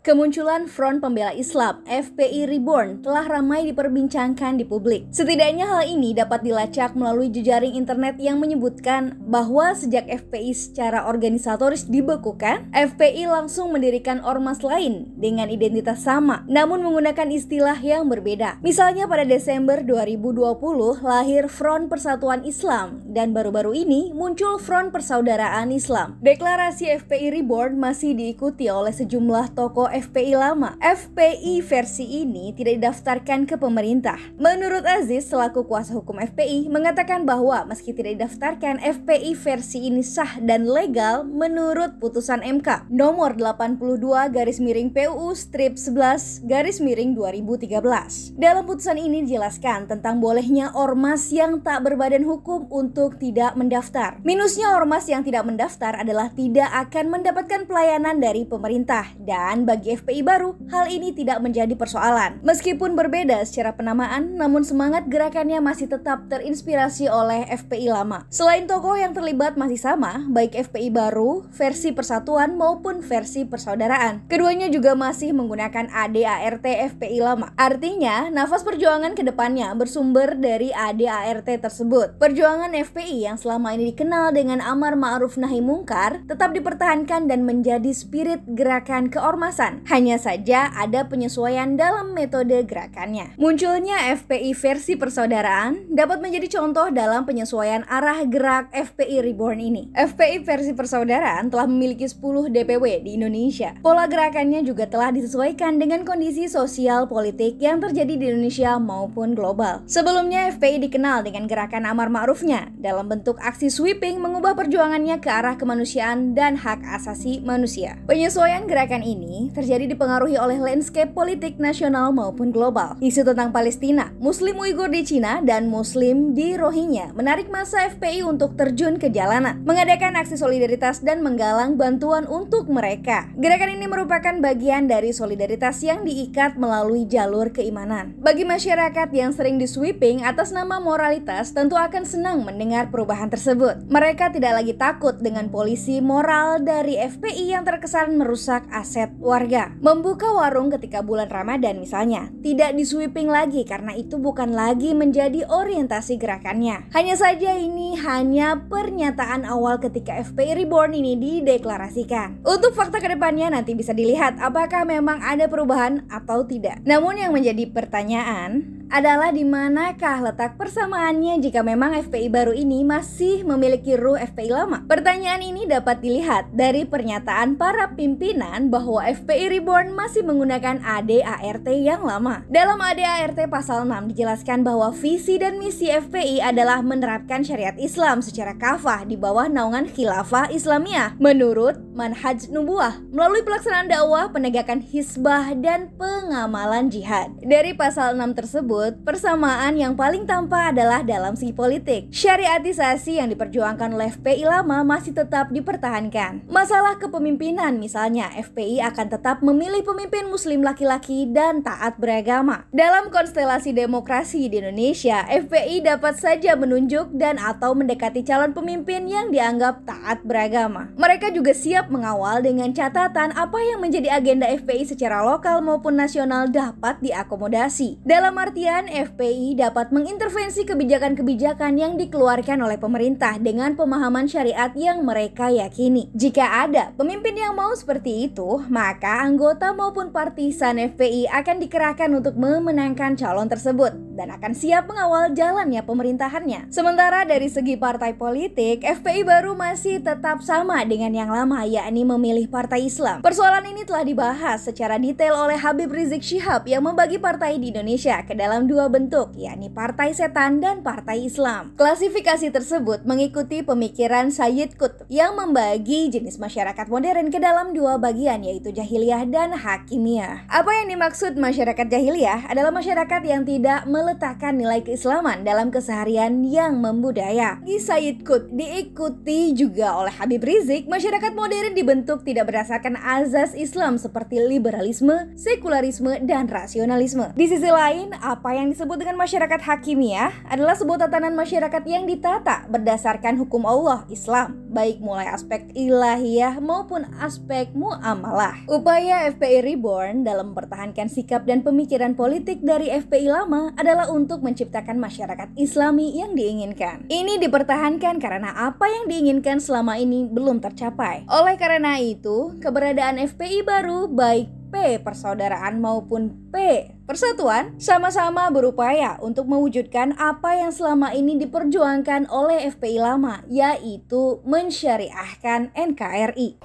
Kemunculan Front Pembela Islam (FPI Reborn) telah ramai diperbincangkan di publik. Setidaknya hal ini dapat dilacak melalui jejaring internet yang menyebutkan bahwa sejak FPI secara organisatoris dibekukan, FPI langsung mendirikan ormas lain dengan identitas sama, namun menggunakan istilah yang berbeda. Misalnya pada Desember 2020 lahir Front Persatuan Islam dan baru-baru ini muncul Front Persaudaraan Islam. Deklarasi FPI Reborn masih diikuti oleh sejumlah tokoh FPI lama. FPI versi ini tidak didaftarkan ke pemerintah. Menurut Aziz selaku kuasa hukum FPI mengatakan bahwa meski tidak didaftarkan, FPI versi ini sah dan legal menurut putusan MK nomor 82/PUU/11/2013. Dalam putusan ini dijelaskan tentang bolehnya ormas yang tak berbadan hukum untuk tidak mendaftar. Minusnya ormas yang tidak mendaftar adalah tidak akan mendapatkan pelayanan dari pemerintah, dan bagi FPI baru, hal ini tidak menjadi persoalan. Meskipun berbeda secara penamaan, namun semangat gerakannya masih tetap terinspirasi oleh FPI lama. Selain tokoh yang terlibat masih sama, baik FPI baru, versi persatuan maupun versi persaudaraan. Keduanya juga masih menggunakan ADART FPI lama. Artinya, nafas perjuangan ke depannya bersumber dari ADART tersebut. Perjuangan FPI yang selama ini dikenal dengan amar ma'ruf nahi mungkar tetap dipertahankan dan menjadi spirit gerakan keormasan. Hanya saja ada penyesuaian dalam metode gerakannya. Munculnya FPI versi persaudaraan dapat menjadi contoh dalam penyesuaian arah gerak FPI Reborn ini. FPI versi persaudaraan telah memiliki 10 DPW di Indonesia. Pola gerakannya juga telah disesuaikan dengan kondisi sosial politik yang terjadi di Indonesia maupun global. Sebelumnya FPI dikenal dengan gerakan amar ma'rufnya dalam bentuk aksi sweeping mengubah perjuangannya ke arah kemanusiaan dan hak asasi manusia. Penyesuaian gerakan ini terjadi dipengaruhi oleh landscape politik nasional maupun global. Isu tentang Palestina, Muslim Uighur di Cina, dan Muslim di Rohingya menarik massa FPI untuk terjun ke jalanan, mengadakan aksi solidaritas dan menggalang bantuan untuk mereka. Gerakan ini merupakan bagian dari solidaritas yang diikat melalui jalur keimanan. Bagi masyarakat yang sering di-sweeping atas nama moralitas, tentu akan senang mendengar perubahan tersebut. Mereka tidak lagi takut dengan polisi moral dari FPI yang terkesan merusak aset warga. Membuka warung ketika bulan Ramadan misalnya, tidak di-sweeping lagi karena itu bukan lagi menjadi orientasi gerakannya. Hanya saja ini hanya pernyataan awal ketika FPI Reborn ini dideklarasikan. Untuk fakta kedepannya nanti bisa dilihat apakah memang ada perubahan atau tidak. Namun yang menjadi pertanyaan adalah di manakah letak persamaannya jika memang FPI baru ini masih memiliki ruh FPI lama? Pertanyaan ini dapat dilihat dari pernyataan para pimpinan bahwa FPI Reborn masih menggunakan ADART yang lama. Dalam ADART pasal 6 dijelaskan bahwa visi dan misi FPI adalah menerapkan syariat Islam secara kafah di bawah naungan khilafah Islamiyah menurut manhaj nubuwah melalui pelaksanaan dakwah, penegakan hizbah, dan pengamalan jihad. Dari pasal 6 tersebut, persamaan yang paling tampak adalah dalam segi politik. Syariatisasi yang diperjuangkan oleh FPI lama masih tetap dipertahankan. Masalah kepemimpinan misalnya, FPI akan tetap memilih pemimpin muslim laki-laki dan taat beragama. Dalam konstelasi demokrasi di Indonesia, FPI dapat saja menunjuk dan atau mendekati calon pemimpin yang dianggap taat beragama. Mereka juga siap mengawal dengan catatan apa yang menjadi agenda FPI secara lokal maupun nasional dapat diakomodasi. Dalam artian FPI dapat mengintervensi kebijakan-kebijakan yang dikeluarkan oleh pemerintah dengan pemahaman syariat yang mereka yakini. Jika ada pemimpin yang mau seperti itu, maka anggota maupun partisan FPI akan dikerahkan untuk memenangkan calon tersebut dan akan siap mengawal jalannya pemerintahannya. Sementara dari segi partai politik, FPI baru masih tetap sama dengan yang lama, yakni memilih partai Islam. Persoalan ini telah dibahas secara detail oleh Habib Rizik Syihab yang membagi partai di Indonesia ke dalam dua bentuk, yakni partai setan dan partai Islam. Klasifikasi tersebut mengikuti pemikiran Sayyid Qutb yang membagi jenis masyarakat modern ke dalam dua bagian, yaitu jahiliyah dan hakimiyah. Apa yang dimaksud masyarakat jahiliyah adalah masyarakat yang tidak meletakkan nilai keislaman dalam keseharian yang membudaya. Di Sayyid Qutb diikuti juga oleh Habib Rizik, masyarakat modern dibentuk tidak berdasarkan azas Islam seperti liberalisme, sekularisme, dan rasionalisme. Di sisi lain, apa yang disebut dengan masyarakat hakimiyah adalah sebuah tatanan masyarakat yang ditata berdasarkan hukum Allah, Islam, baik mulai aspek ilahiyah maupun aspek muamalah. Upaya FPI Reborn dalam mempertahankan sikap dan pemikiran politik dari FPI lama adalah untuk menciptakan masyarakat Islami yang diinginkan. Ini dipertahankan karena apa yang diinginkan selama ini belum tercapai. Oleh karena itu, keberadaan FPI baru baik P persaudaraan maupun P persatuan sama-sama berupaya untuk mewujudkan apa yang selama ini diperjuangkan oleh FPI lama, yaitu mensyariahkan NKRI.